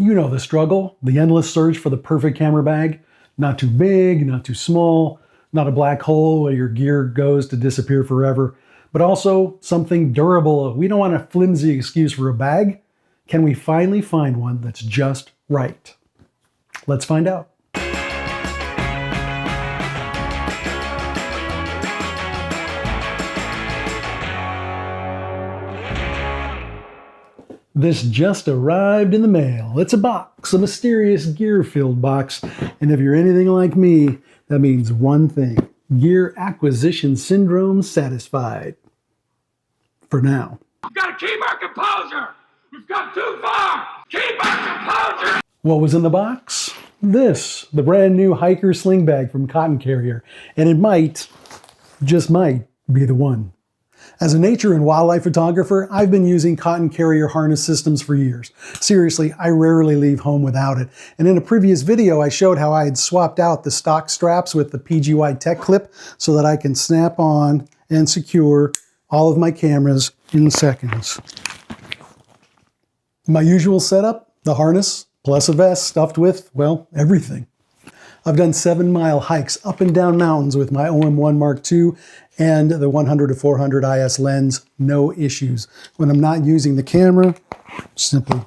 You know the struggle, the endless search for the perfect camera bag. Not too big, not too small, not a black hole where your gear goes to disappear forever, but also something durable. We don't want a flimsy excuse for a bag. Can we finally find one that's just right? Let's find out. This just arrived in the mail. It's a box, a mysterious gear-filled box. And if you're anything like me, that means one thing. Gear acquisition syndrome satisfied. For now. We've got to keep our composure! We've gone too far! Keep our composure! What was in the box? This, the brand new Hyker Slingbag from Cotton Carrier. And it might, just might, be the one. As a nature and wildlife photographer, I've been using Cotton Carrier harness systems for years. Seriously, I rarely leave home without it. And in a previous video, I showed how I had swapped out the stock straps with the PGYTECH clip so that I can snap on and secure all of my cameras in seconds. My usual setup, the harness plus a vest stuffed with, well, everything. I've done 7-mile hikes up and down mountains with my OM-1 Mark II and the 100 to 400 IS lens, no issues. When I'm not using the camera, simply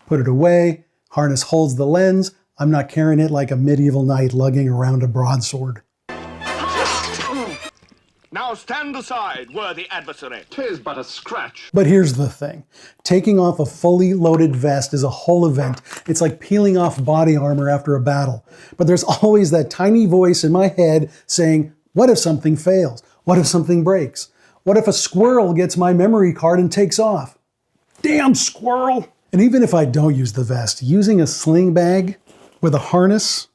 put it away. Harness holds the lens. I'm not carrying it like a medieval knight lugging around a broadsword. Now stand aside, worthy adversary. 'Tis but a scratch. But here's the thing. Taking off a fully loaded vest is a whole event. It's like peeling off body armor after a battle. But there's always that tiny voice in my head saying, what if something fails? What if something breaks? What if a squirrel gets my memory card and takes off? Damn squirrel! And even if I don't use the vest, using a sling bag with a harness,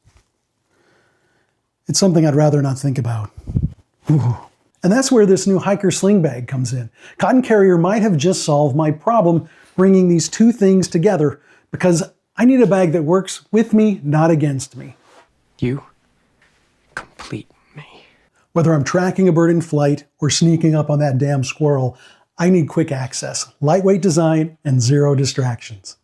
it's something I'd rather not think about. Ooh. And that's where this new Hyker Slingbag comes in. Cotton Carrier might have just solved my problem bringing these two things together because I need a bag that works with me, not against me. You complete me. Whether I'm tracking a bird in flight or sneaking up on that damn squirrel, I need quick access, lightweight design, and zero distractions.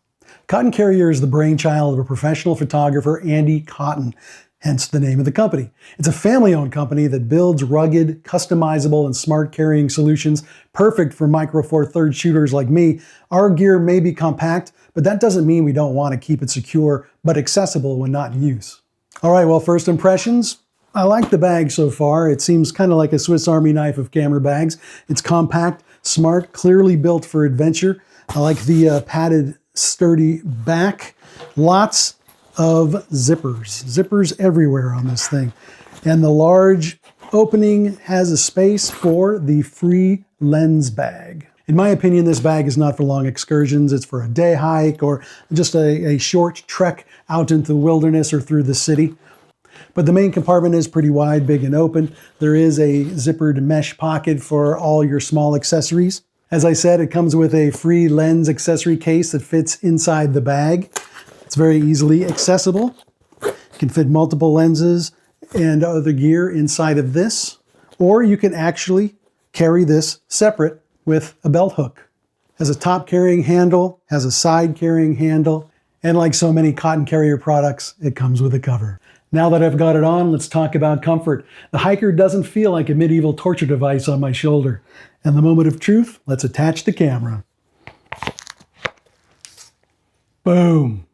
Cotton Carrier is the brainchild of a professional photographer, Andy Cotton, hence the name of the company. It's a family-owned company that builds rugged, customizable, and smart carrying solutions perfect for Micro Four Thirds shooters like me. Our gear may be compact, but that doesn't mean we don't want to keep it secure, but accessible when not in use. All right, well, first impressions. I like the bag so far. It seems kind of like a Swiss Army knife of camera bags. It's compact, smart, clearly built for adventure. I like the padded, sturdy back. Lots of zippers everywhere on this thing. And the large opening has a space for the free lens bag. In my opinion, this bag is not for long excursions. It's for a day hike or just a short trek out into the wilderness or through the city. But the main compartment is pretty wide, big and open. There is a zippered mesh pocket for all your small accessories. As I said, it comes with a free lens accessory case that fits inside the bag. It's very easily accessible. You can fit multiple lenses and other gear inside of this, or you can actually carry this separate with a belt hook. Has a top carrying handle, has a side carrying handle, and like so many Cotton Carrier products, it comes with a cover. Now that I've got it on, let's talk about comfort. The Hyker doesn't feel like a medieval torture device on my shoulder. And the moment of truth, let's attach the camera. Boom.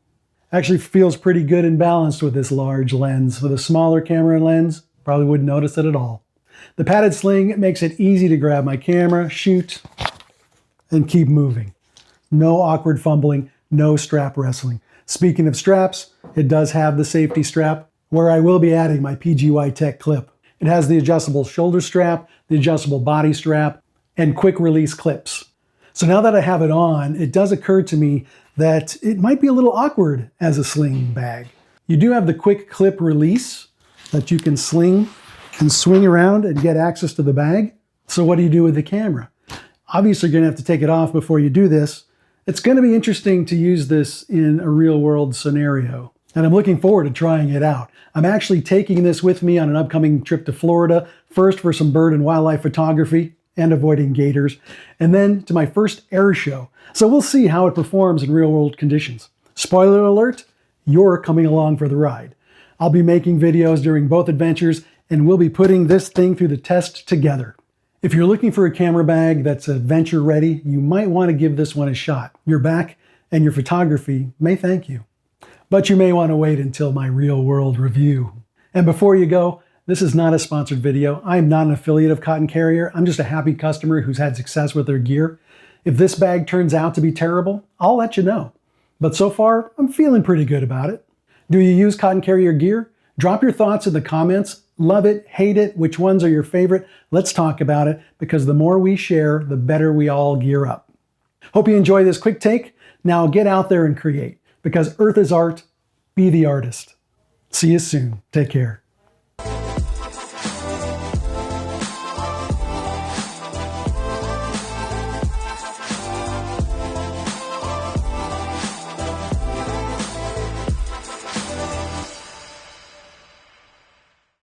Actually feels pretty good and balanced with this large lens. With a smaller camera lens, probably wouldn't notice it at all. The padded sling makes it easy to grab my camera, shoot, and keep moving. No awkward fumbling, no strap wrestling. Speaking of straps, it does have the safety strap, where I will be adding my PGYTECH clip. It has the adjustable shoulder strap, the adjustable body strap, and quick release clips. So now that I have it on, it does occur to me that it might be a little awkward as a sling bag. You do have the quick clip release that you can sling and swing around and get access to the bag. So what do you do with the camera? Obviously, you're gonna have to take it off before you do this. It's gonna be interesting to use this in a real world scenario. And I'm looking forward to trying it out. I'm actually taking this with me on an upcoming trip to Florida, first for some bird and wildlife photography and avoiding gators, and then to my first air show. So we'll see how it performs in real world conditions. Spoiler alert, you're coming along for the ride. I'll be making videos during both adventures, and we'll be putting this thing through the test together. If you're looking for a camera bag that's adventure ready, you might want to give this one a shot. Your back and your photography may thank you. But you may want to wait until my real world review. And before you go, this is not a sponsored video. I am not an affiliate of Cotton Carrier. I'm just a happy customer who's had success with their gear. If this bag turns out to be terrible, I'll let you know. But so far, I'm feeling pretty good about it. Do you use Cotton Carrier gear? Drop your thoughts in the comments. Love it, hate it, which ones are your favorite? Let's talk about it, because the more we share, the better we all gear up. Hope you enjoy this quick take. Now get out there and create, because Earth is art. Be the artist. See you soon. Take care.